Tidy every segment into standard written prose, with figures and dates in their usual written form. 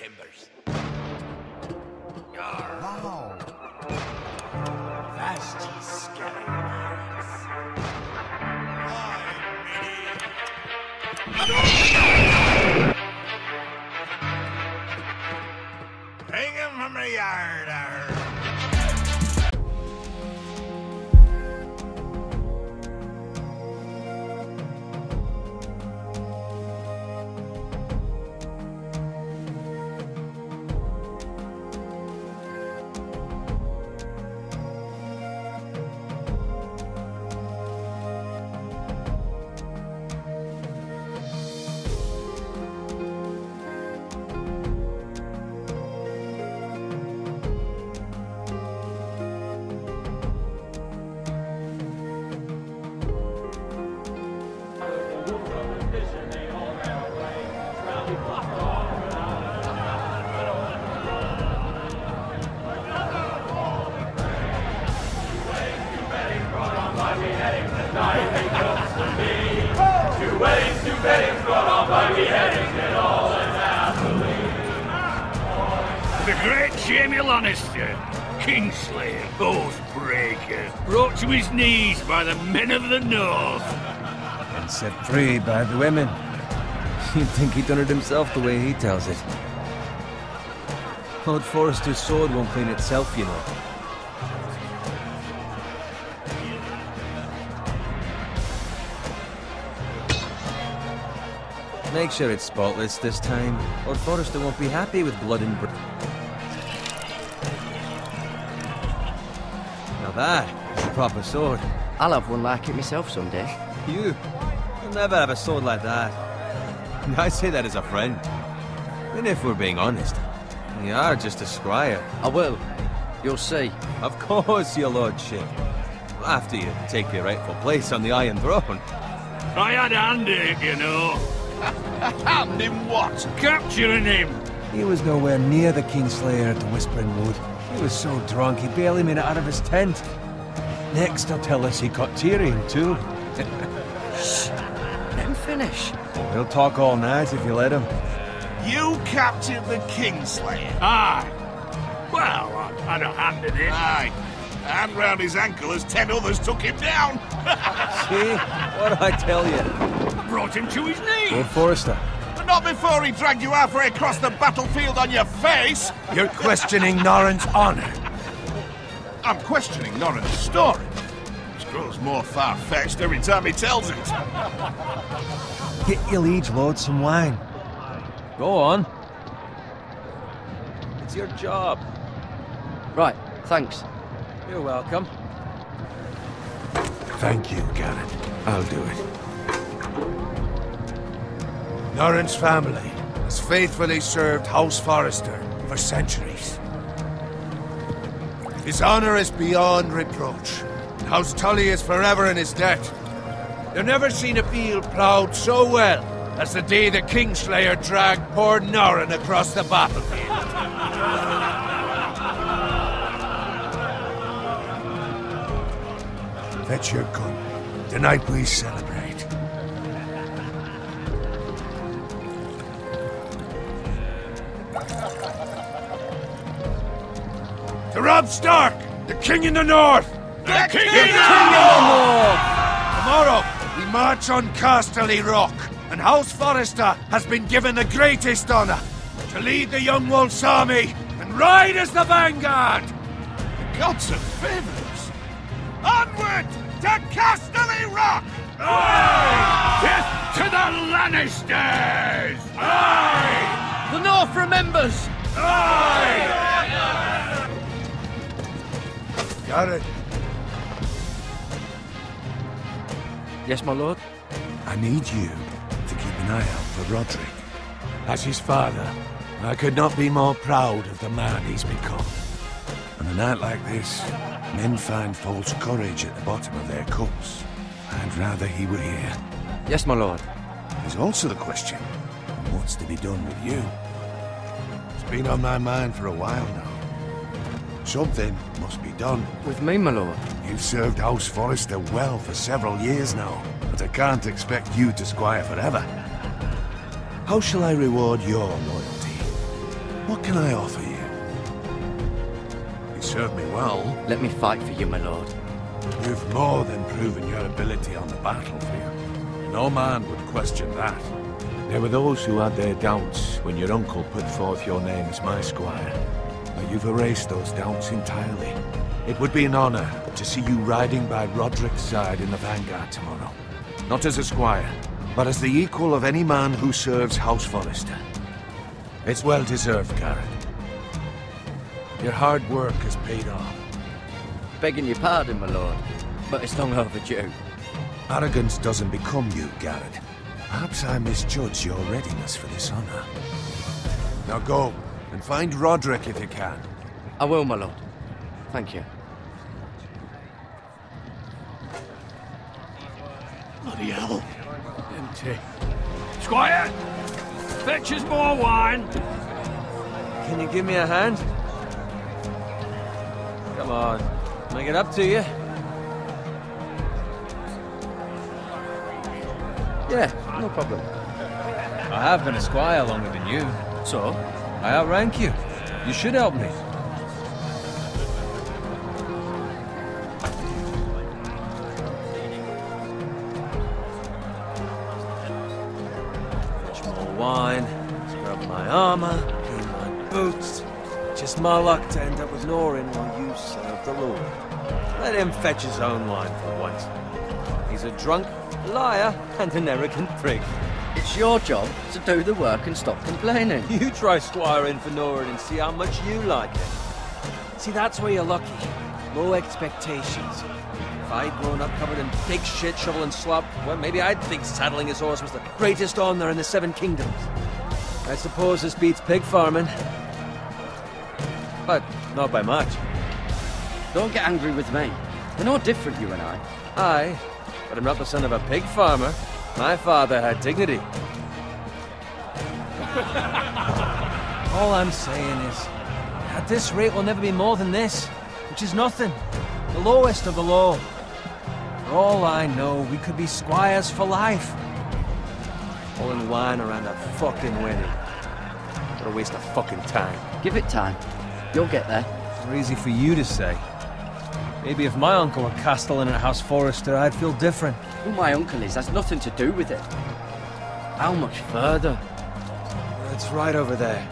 chambers. Wow. Vast scatterings. Hang him from the yard. The great Jamie Lannister, Kingslayer, Oathbreaker, brought to his knees by the men of the North. And set free by the women. You'd think he'd done it himself the way he tells it. Lord Forrester's sword won't clean itself, you know. Make sure it's spotless this time. Lord Forrester won't be happy with blood and Now that is a proper sword. I'll have one like it myself someday. You'll never have a sword like that. I say that as a friend. And if we're being honest, you are just a squire. I will. You'll see. Of course, your lordship. After you take your rightful place on the Iron Throne. I had a hand in it, you know. Hand in what? Capturing him. He was nowhere near the Kingslayer at the Whispering Wood. He was so drunk he barely made it out of his tent. Next, he'll tell us he caught Tyrion, too. Shh. Let him finish. He'll talk all night if you let him. You captured the Kingslayer? Aye. Well, I had a hand in it. Aye. And round his ankle as 10 others took him down. See? What'd I tell you? I brought him to his knees. Lord Forrester. But not before he dragged you halfway across the battlefield on your face. You're questioning Norrin's honor. I'm questioning Norrin's story. It grows more far-fetched every time he tells it. Get your liege lord some wine. Go on. It's your job. Right, thanks. You're welcome. Thank you, Garrett. I'll do it. Norrin's family has faithfully served House Forrester for centuries. His honor is beyond reproach. House Tully is forever in his debt. They've never seen a field ploughed so well as the day the Kingslayer dragged poor Norrin across the battlefield. Fetch your gun. Tonight we celebrate. To Robb Stark, the King in the North! The King in the North! Tomorrow, we march on Casterly Rock, and House Forrester has been given the greatest honor to lead the Young Wolf's army and ride as the vanguard! The gods of favours! Onward to Casterly Rock! Aye! Death to the Lannisters! Aye! The North remembers! Aye! Garrett, Yes, my lord? I need you to keep an eye out for Roderick. As his father, I could not be more proud of the man he's become. On a night like this, men find false courage at the bottom of their cups. I'd rather he were here. Yes, my lord. There's also the question of what's to be done with you. It's been on my mind for a while now. Something must be done. With me, my lord. You've served House Forrester well for several years now, but I can't expect you to squire forever. How shall I reward your loyalty? With me, my lord. You've served House Forrester well for several years now, but I can't expect you to squire forever. How shall I reward your loyalty? You've served House Forrester well for several years now, but I can't expect you to squire forever. What can I offer you? You serve me well. Let me fight for you, my lord. You've more than proven your ability on the battlefield. No man would question that. There were those who had their doubts when your uncle put forth your name as my squire. But you've erased those doubts entirely. It would be an honor to see you riding by Roderick's side in the vanguard tomorrow. Not as a squire, but as the equal of any man who serves House Forrester. It's well deserved, Garrett. Your hard work has paid off. Begging your pardon, my lord, but it's long overdue. Arrogance doesn't become you, Garrett. Perhaps I misjudge your readiness for this honor. Now go, and find Roderick if you can. I will, my lord. Thank you. Bloody hell. Empty. Squire! Fetch us more wine! Can you give me a hand? Come on, make it up to you. Yeah, no problem. I have been a squire longer than you. So? I outrank you. You should help me. Fetch more wine, scrub my armor, clean my boots. Just my luck to end up with Norin while you serve the Lord. Let him fetch his own wine for once. He's a drunk, a liar, and an arrogant prig. It's your job to do the work and stop complaining. You try squiring for Norin and see how much you like it. See, that's where you're lucky. Low expectations. If I'd grown up covered in big shit, shovel and slop, well, maybe I'd think saddling his horse was the greatest honor in the Seven Kingdoms. I suppose this beats pig farming. But not by much. Don't get angry with me. We're no different, you and I. Aye, but I'm not the son of a pig farmer. My father had dignity. All I'm saying is, at this rate we'll never be more than this, which is nothing. The lowest of the low. For all I know, we could be squires for life. All in wine around a fucking wedding. What a waste of fucking time. Give it time. You'll get there. It's easy for you to say. Maybe if my uncle were castellan at House Forrester, I'd feel different. Who my uncle is has nothing to do with it. How much further? It's right over there.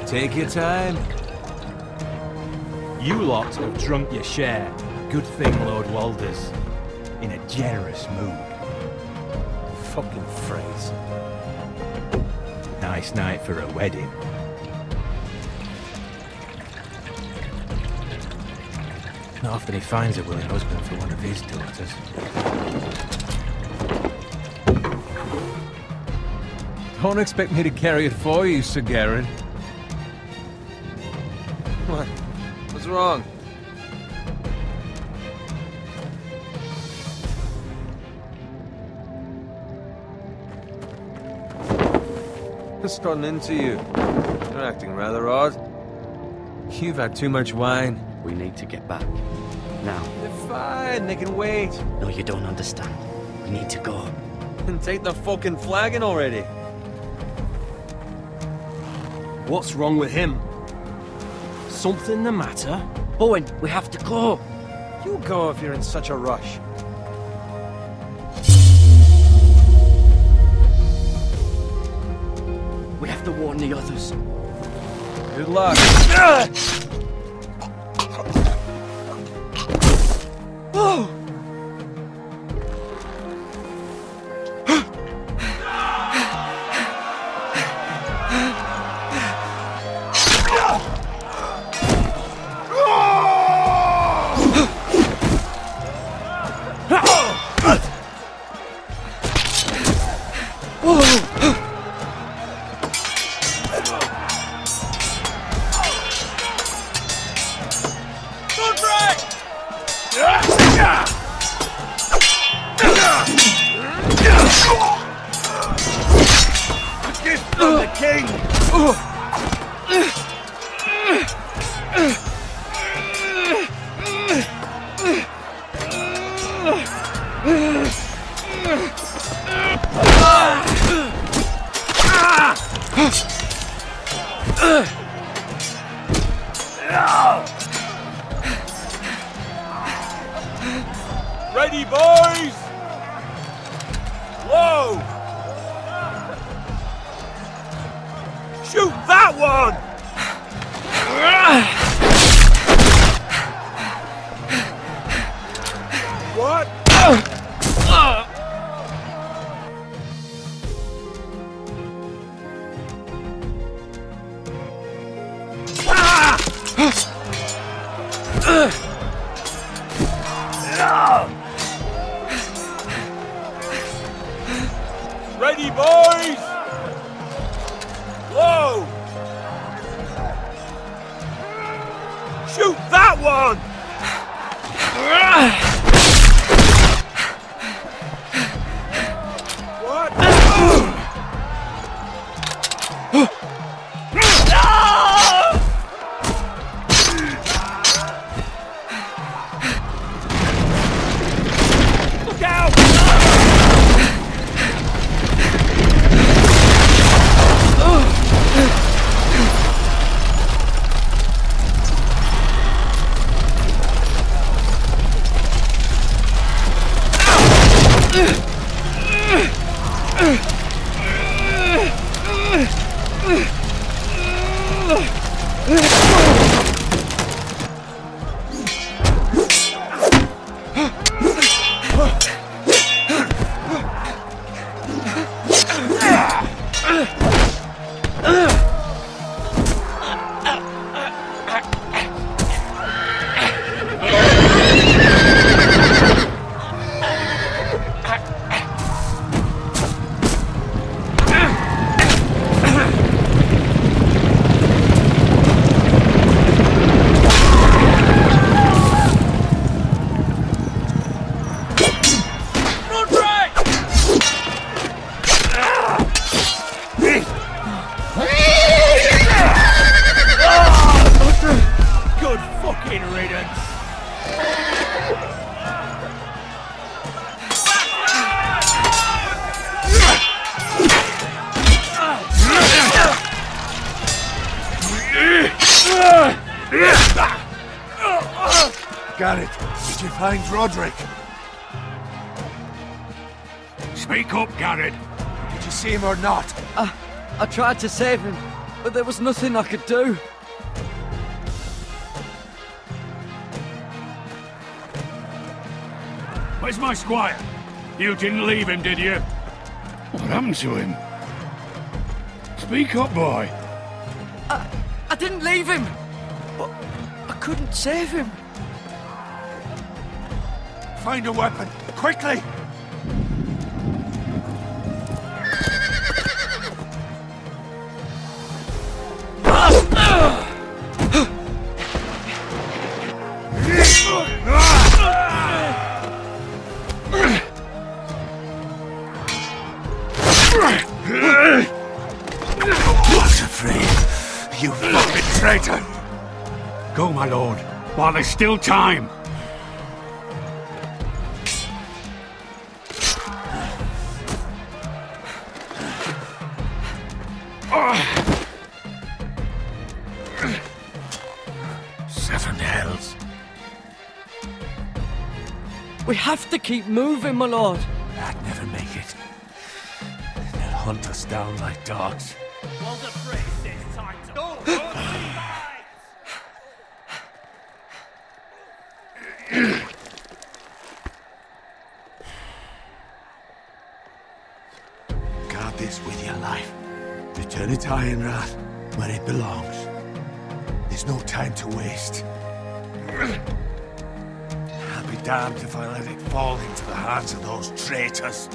Take your time. You lot have drunk your share. Good thing Lord Walder's in a generous mood. Fucking phrase. Nice night for a wedding. Not often he finds a willing husband for one of his daughters. Don't expect me to carry it for you, Sir Garrett. What? What's wrong? Just gotten into you. You're acting rather odd. You've had too much wine. We need to get back. Now. They're fine, they can wait. No, you don't understand. We need to go. And take the fucking flagon already. What's wrong with him? Something the matter? Bowen, we have to go. You go if you're in such a rush. We have to warn the others. Good luck. Oh! Ready, boys? Whoa! Shoot that one! What? Ready, boys? Whoa! Shoot that one! What? Look out! Garrett, did you find Roderick? Speak up, Garrett. Did you see him or not? I tried to save him, but there was nothing I could do. Where's my squire? You didn't leave him, did you? What happened to him? Speak up, boy. I didn't leave him, but I couldn't save him. Find a weapon, quickly! Not afraid, you fucking traitor! Go, my lord, while there's still time. Seven hells. We have to keep moving, my lord. I'd never make it. They'll hunt us down like dogs. Well, the phrase is time to go. Guard this with your life. Return it to Ironrath, where it belongs. There's no time to waste. I'll be damned if I let it fall into the hands of those traitors.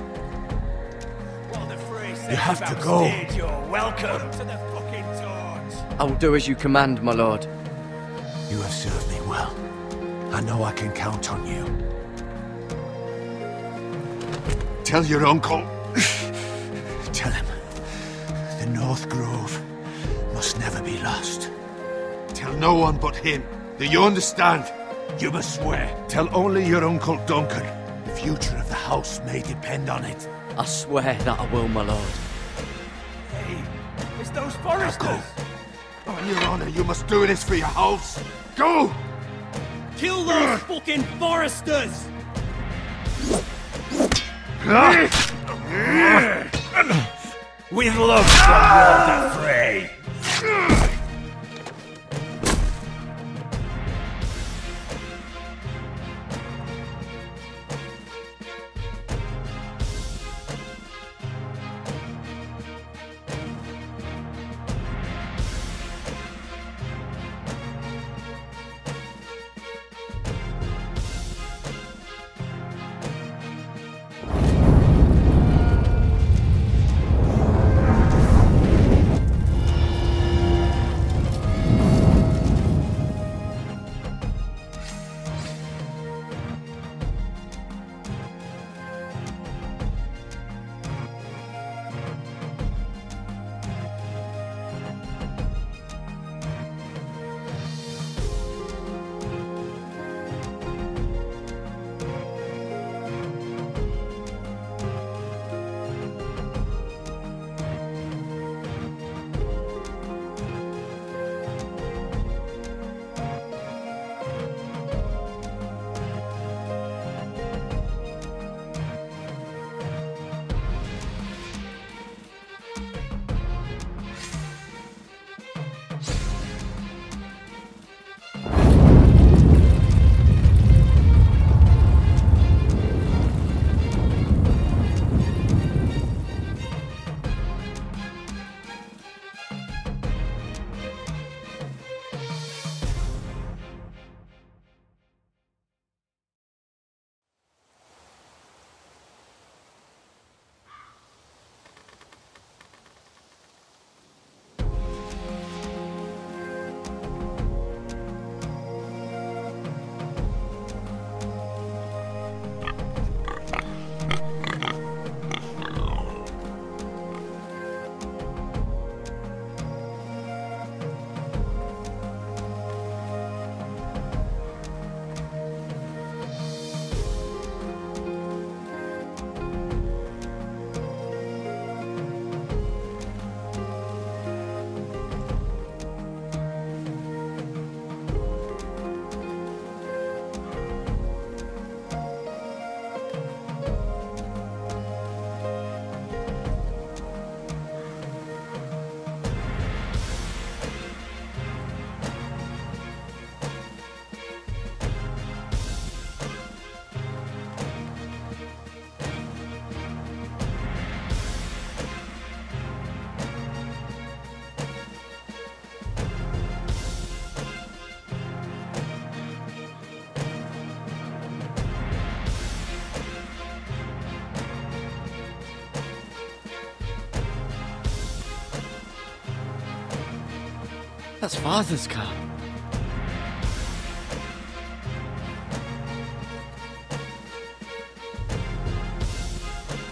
Well, the phrase You have to go. You're welcome to the fucking torch. I will do as you command, my lord. You have served me well. I know I can count on you. Tell your uncle. Tell him. The North Grove must never be lost. Tell no one but him. Do you understand? You must swear. Tell only your Uncle Duncan. The future of the house may depend on it. I swear that I will, my lord. Hey, it's those foresters. Go. On your honor, you must do this for your house. Go! Kill those fucking foresters. With love from Lord Frey. That's Father's car.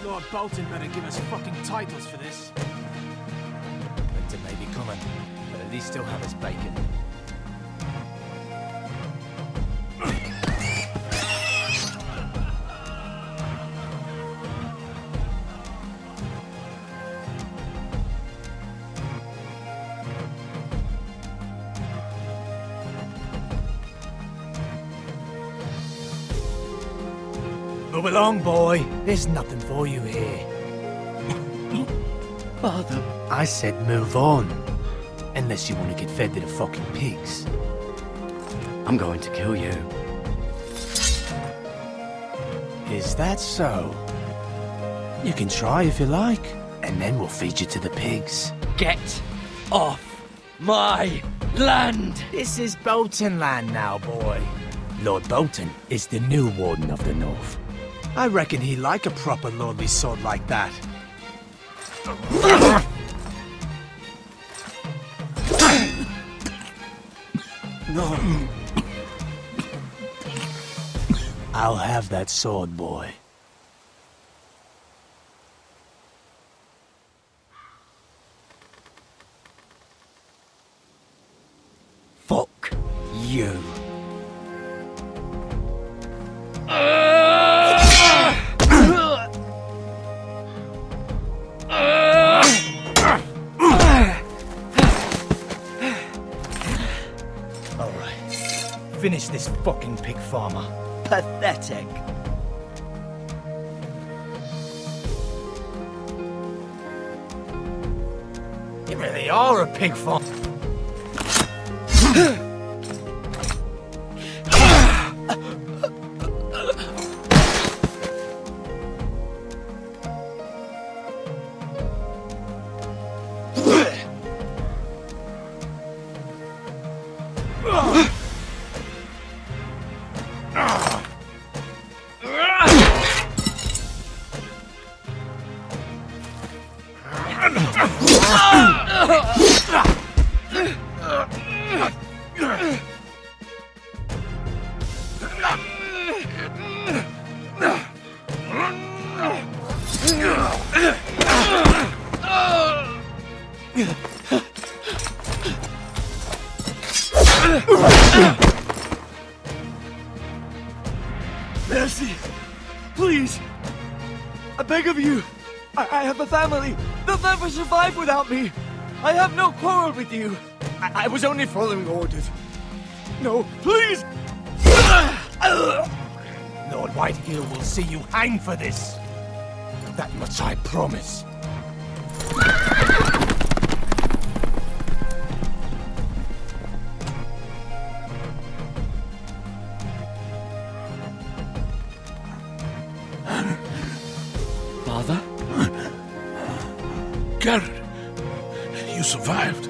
Lord Bolton better give us fucking titles for this. Winter may be coming, but at least still have his bacon. Move along, boy. There's nothing for you here. Father. I said move on. Unless you want to get fed to the fucking pigs. I'm going to kill you. Is that so? You can try if you like, and then we'll feed you to the pigs. Get off my land! This is Bolton land now, boy. Lord Bolton is the new Warden of the North. I reckon he like a proper lordly sword like that. No. I'll have that sword, boy. Fuck you. Finish this fucking pig farmer. Pathetic. really are a pig farm. Mercy! Please! I beg of you! I have a family! They'll never survive without me! I have no quarrel with you! I was only following orders. No, please! Lord Whitehill will see you hang for this. That much I promise. Father? Garrett, you survived.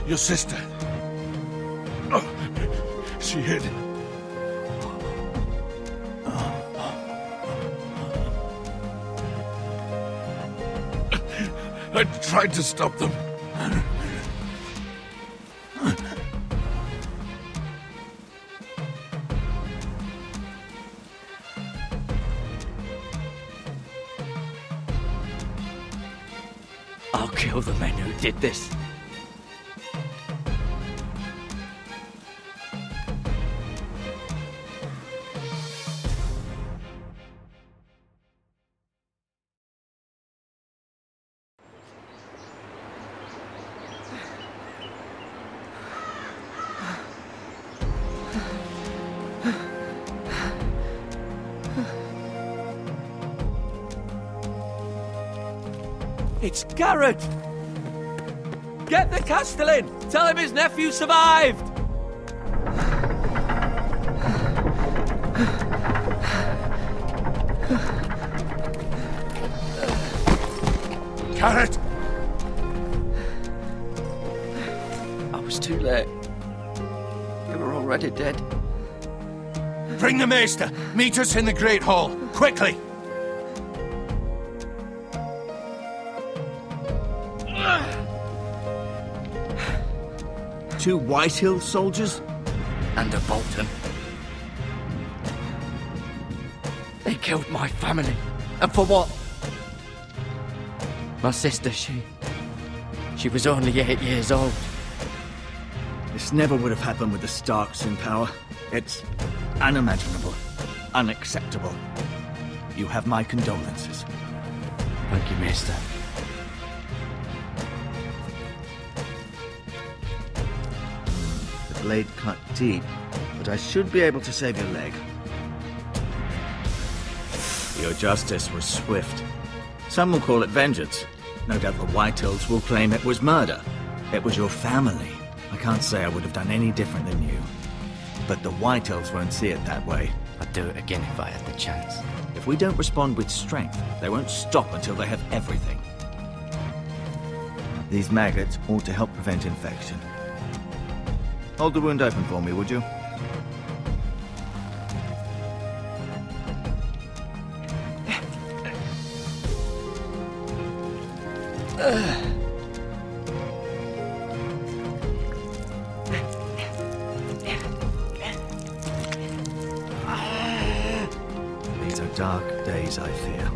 Your sister. Oh, she hid. I tried to stop them. I'll kill the men who did this. It's Garrett! Get the Castellan! Tell him his nephew survived! Garrett! I was too late. You were already dead. Bring the Maester! Meet us in the Great Hall! Quickly! Two Whitehill soldiers? And a Bolton. They killed my family. And for what? My sister, she was only 8 years old. This never would have happened with the Starks in power. It's unimaginable, unacceptable. You have my condolences. Thank you, Maester. The blade cut deep, but I should be able to save your leg. Your justice was swift. Some will call it vengeance. No doubt the Whitehills will claim it was murder. It was your family. I can't say I would have done any different than you. But the Whitehills won't see it that way. I'd do it again if I had the chance. If we don't respond with strength, they won't stop until they have everything. These maggots ought to help prevent infection. Hold the wound open for me, would you? These are dark days, I fear.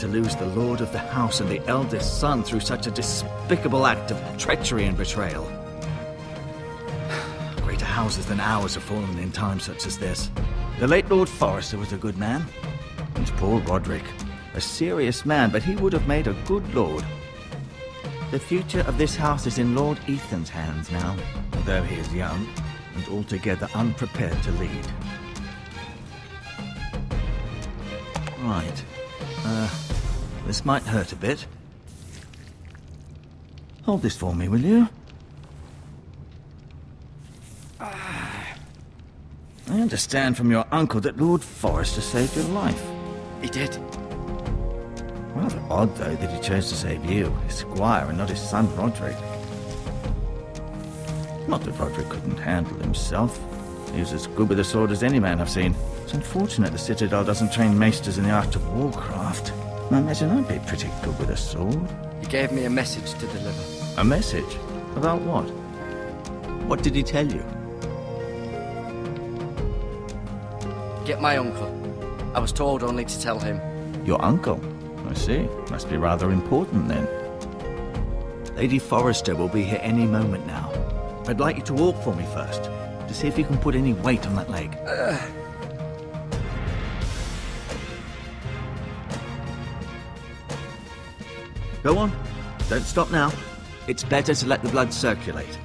To lose the lord of the house and the eldest son through such a despicable act of treachery and betrayal. Greater houses than ours have fallen in times such as this. The late Lord Forrester was a good man. And poor Roderick, a serious man, but he would have made a good lord. The future of this house is in Lord Ethan's hands now, although he is young and altogether unprepared to lead. Right. This might hurt a bit. Hold this for me, will you? I understand from your uncle that Lord Forrester saved your life. He did. Rather odd, though, that he chose to save you, his squire, and not his son, Roderick. Not that Roderick couldn't handle himself. He was as good with a sword as any man I've seen. It's unfortunate the Citadel doesn't train maesters in the art of warcraft. I imagine I'd be pretty good with a sword. He gave me a message to deliver. A message? About what? What did he tell you? Get my uncle. I was told only to tell him. Your uncle? I see. Must be rather important then. Lady Forrester will be here any moment now. I'd like you to walk for me first, to see if you can put any weight on that leg. Go on. Don't stop now. It's better to let the blood circulate.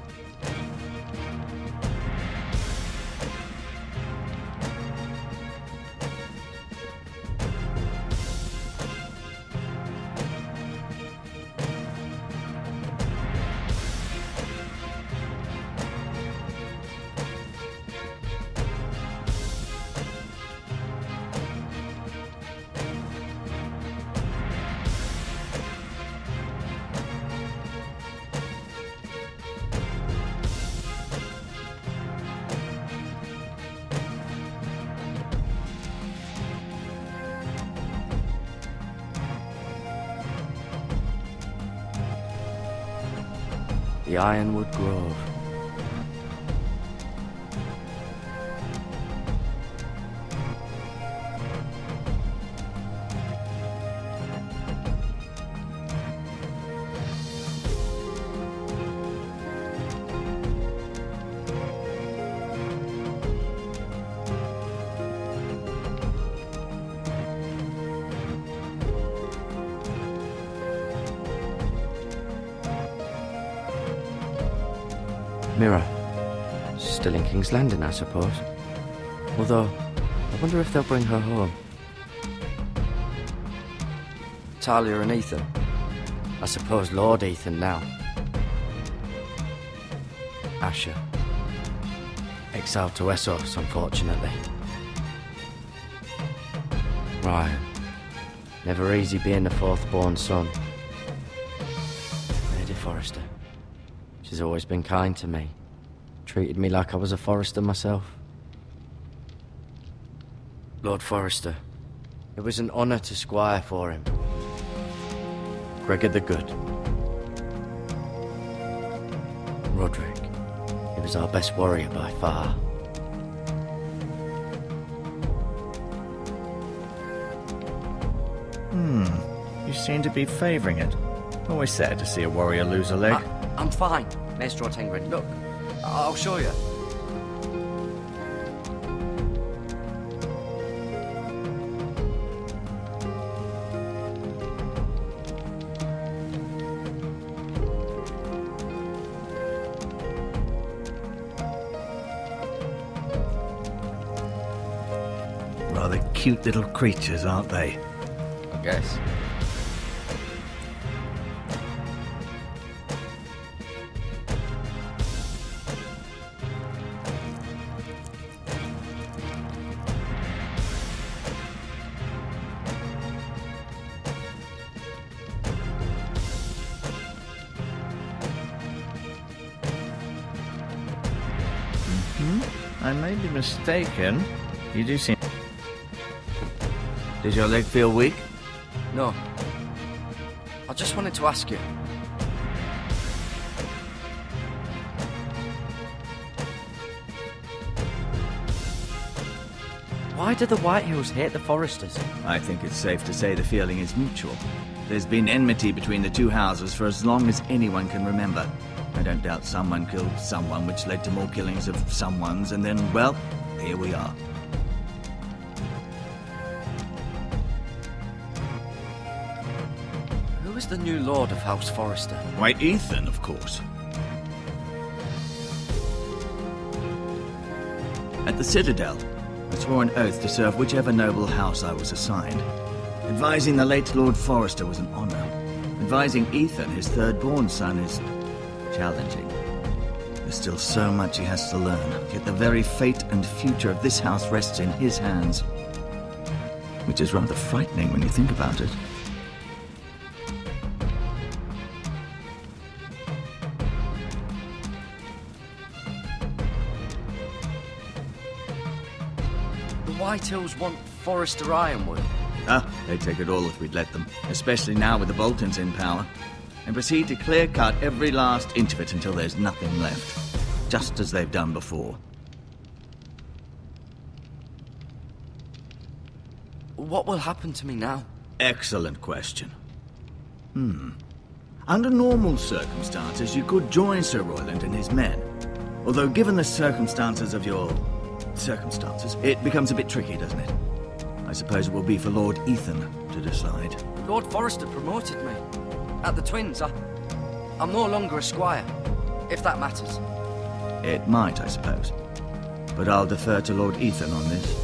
The Ironwood Grove. Mirror. Still in King's Landing, I suppose. Although, I wonder if they'll bring her home. Talia and Ethan. I suppose Lord Ethan now. Asher. Exiled to Essos, unfortunately. Ryan. Never easy being the fourth-born son. Lady Forrester. She's always been kind to me. Treated me like I was a Forrester myself. Lord Forrester. It was an honour to squire for him. Gregor the Good. Roderick. He was our best warrior by far. You seem to be favouring it. Always sad to see a warrior lose a leg. I'm fine, Maestro Tengrin. Look, I'll show you. Rather cute little creatures, aren't they? I guess. I may be mistaken. You do seem... Does your leg feel weak? No. I just wanted to ask you. Why do the Whitehills hate the Forresters? I think it's safe to say the feeling is mutual. There's been enmity between the two houses for as long as anyone can remember. I don't doubt someone killed someone, which led to more killings of someones, and then, well, here we are. Who is the new Lord of House Forrester? Why, Ethan, of course. At the Citadel, I swore an oath to serve whichever noble house I was assigned. Advising the late Lord Forrester was an honour. Advising Ethan, his third-born son, is challenging. There's still so much he has to learn, yet the very fate and future of this house rests in his hands. Which is rather frightening when you think about it. The White Hills want Forrester Ironwood. Ah, they'd take it all if we'd let them, especially now with the Boltons in power, and proceed to clear-cut every last inch of it until there's nothing left, just as they've done before. What will happen to me now? Excellent question. Under normal circumstances, you could join Sir Royland and his men. Although given the circumstances of your circumstances, it becomes a bit tricky, doesn't it? I suppose it will be for Lord Ethan to decide. Lord Forrester promoted me. At the Twins, I'm no longer a squire, if that matters. It might, I suppose. But I'll defer to Lord Ethan on this.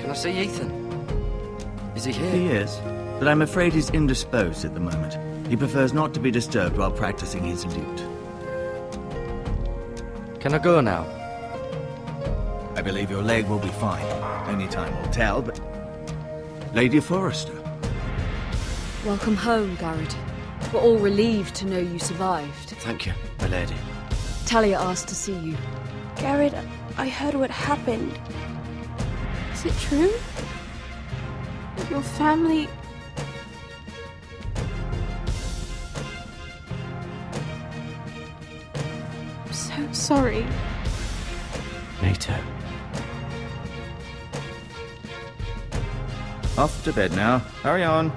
Can I see Ethan? Is he here? He is, but I'm afraid he's indisposed at the moment. He prefers not to be disturbed while practicing his lute. Can I go now? I believe your leg will be fine. Only time will tell, but... Lady Forrester. Welcome home, Garrett. We're all relieved to know you survived. Thank you, my lady. Talia asked to see you. Garrett, I heard what happened. Is it true? That your family... I'm so sorry. Me too. Off to bed now. Hurry on.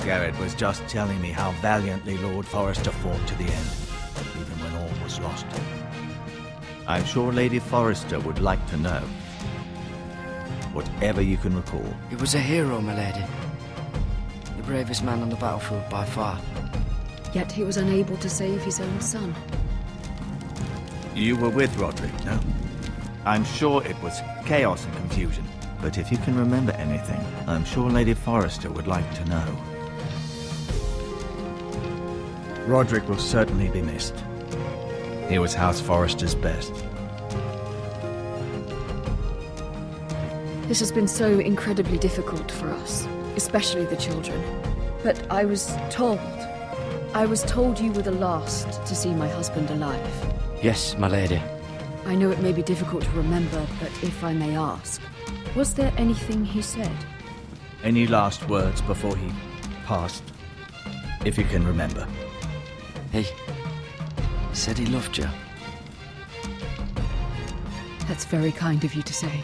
Garrett was just telling me how valiantly Lord Forrester fought to the end, even when all was lost. I'm sure Lady Forrester would like to know. Whatever you can recall. He was a hero, my lady. The bravest man on the battlefield by far. Yet he was unable to save his own son. You were with Roderick, no? I'm sure it was chaos and confusion, but if you can remember anything, I'm sure Lady Forrester would like to know. Roderick will certainly be missed. He was House Forrester's best. This has been so incredibly difficult for us, especially the children. But I was told you were the last to see my husband alive. Yes, my lady. I know it may be difficult to remember, but if I may ask, was there anything he said? Any last words before he passed? If you can remember. He said he loved you. That's very kind of you to say.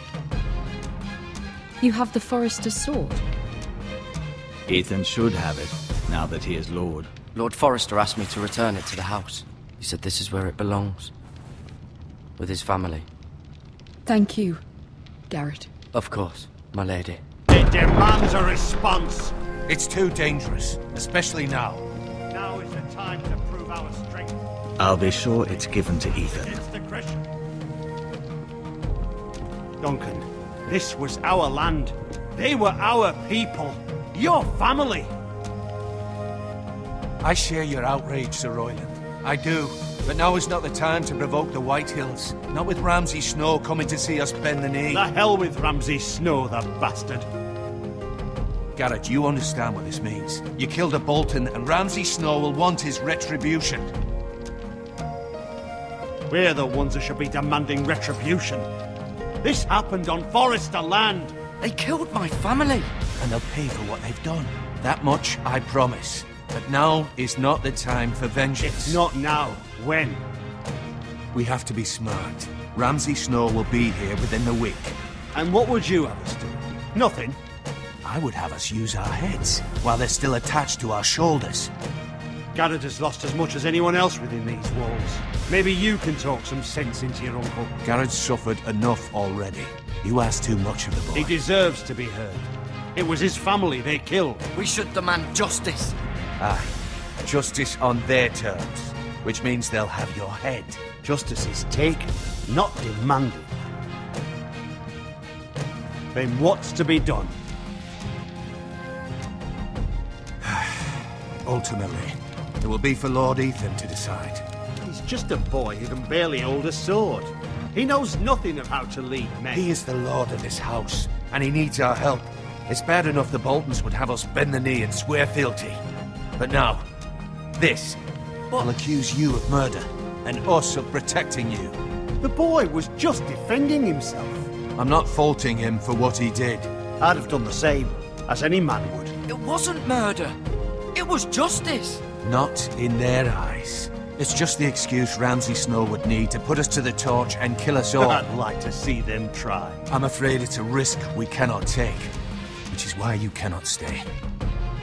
You have the Forrester's sword. Ethan should have it, now that he is Lord. Lord Forrester asked me to return it to the house. He said this is where it belongs. With his family. Thank you, Garrett. Of course, my lady. It demands a response. It's too dangerous, especially now. Now is the time to prove our strength. I'll be sure it's given to Ethan. It's the Christian. Duncan, this was our land. They were our people. Your family. I share your outrage, Sir Royland. I do. But now is not the time to provoke the White Hills. Not with Ramsay Snow coming to see us bend the knee. The hell with Ramsay Snow, the bastard. Garrett, you understand what this means. You killed a Bolton, and Ramsay Snow will want his retribution. We're the ones that should be demanding retribution. This happened on Forrester land. They killed my family. And they'll pay for what they've done. That much I promise. But now is not the time for vengeance. It's not now. When? We have to be smart. Ramsay Snow will be here within the week. And what would you have us do? Nothing. I would have us use our heads, while they're still attached to our shoulders. Garrett has lost as much as anyone else within these walls. Maybe you can talk some sense into your uncle. Garrett's suffered enough already. You ask too much of the boy. He deserves to be heard. It was his family they killed. We should demand justice. Aye. Justice on their terms, which means they'll have your head. Justice is taken, not demanded. Then what's to be done? Ultimately, it will be for Lord Ethan to decide. He's just a boy who can barely hold a sword. He knows nothing of how to lead men. He is the lord of this house, and he needs our help. It's bad enough the Boltons would have us bend the knee and swear fealty. But now, this will accuse you of murder, and us of protecting you. The boy was just defending himself. I'm not faulting him for what he did. I'd have done the same, as any man would. It wasn't murder. It was justice. Not in their eyes. It's just the excuse Ramsay Snow would need to put us to the torch and kill us all. I'd like to see them try. I'm afraid it's a risk we cannot take, which is why you cannot stay.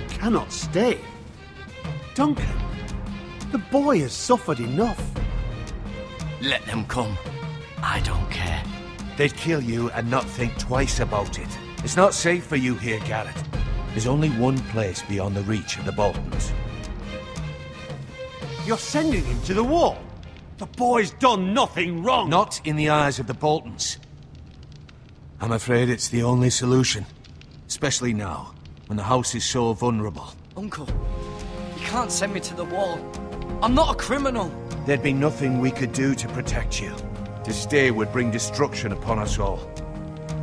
Cannot stay? Duncan, the boy has suffered enough. Let them come. I don't care. They'd kill you and not think twice about it. It's not safe for you here, Garrett. There's only one place beyond the reach of the Boltons. You're sending him to the wall? The boy's done nothing wrong! Not in the eyes of the Boltons. I'm afraid it's the only solution. Especially now, when the house is so vulnerable. Uncle, you can't send me to the wall. I'm not a criminal. There'd be nothing we could do to protect you. To stay would bring destruction upon us all.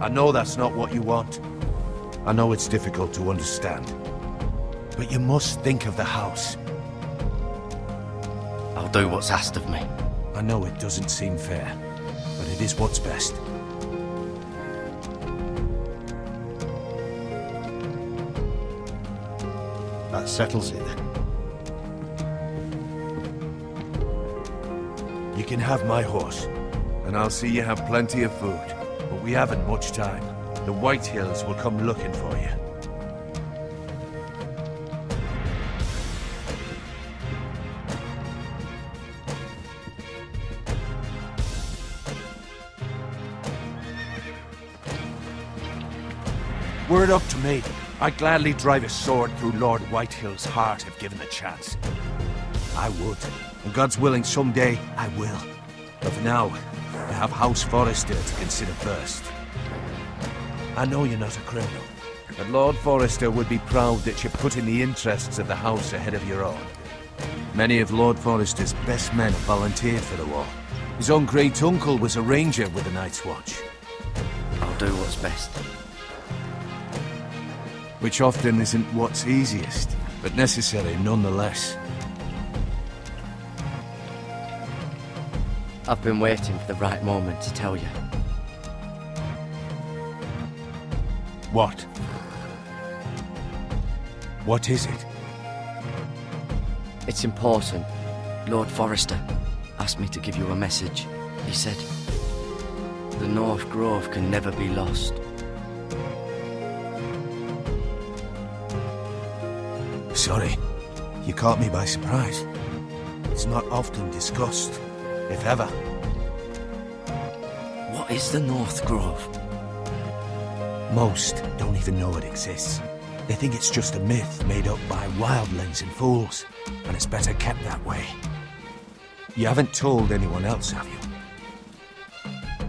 I know that's not what you want. I know it's difficult to understand. But you must think of the house. I'll do what's asked of me. I know it doesn't seem fair, but it is what's best. That settles it then. You can have my horse, and I'll see you have plenty of food. But we haven't much time. The White Hills will come looking for you. Were it up to me, I'd gladly drive a sword through Lord Whitehill's heart if given the chance. I would. And God's willing, someday I will. But for now, I have House Forrester to consider first. I know you're not a criminal, but Lord Forrester would be proud that you're putting the interests of the house ahead of your own. Many of Lord Forrester's best men have volunteered for the war. His own great-uncle was a ranger with the Night's Watch. I'll do what's best. Which often isn't what's easiest, but necessary nonetheless. I've been waiting for the right moment to tell you. What? What is it? It's important. Lord Forrester asked me to give you a message. He said, the North Grove can never be lost. Sorry, you caught me by surprise. It's not often discussed, if ever. What is the North Grove? Most don't even know it exists. They think it's just a myth made up by wildlings and fools, and it's better kept that way. You haven't told anyone else, have you?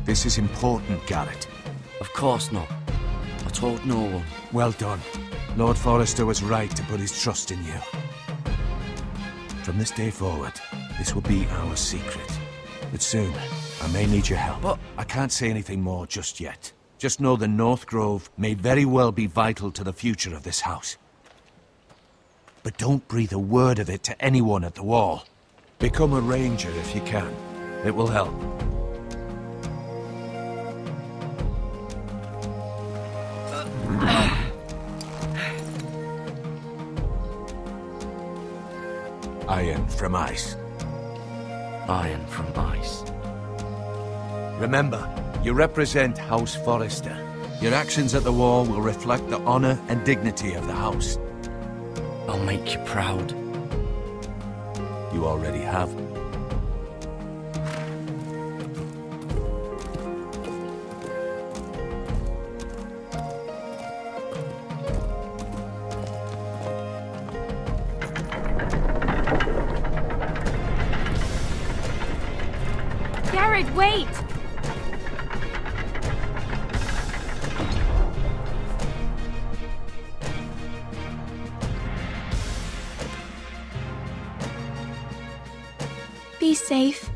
This is important, Garrett. Of course not. I told no one. Well done. Lord Forrester was right to put his trust in you. From this day forward, this will be our secret. But soon, I may need your help. But I can't say anything more just yet. Just know the North Grove may very well be vital to the future of this house. But don't breathe a word of it to anyone at the wall. Become a ranger if you can. It will help. Iron from ice. Iron from ice. Remember, you represent House Forrester. Your actions at the war will reflect the honor and dignity of the house. I'll make you proud. You already have. Garrett, wait! be safe.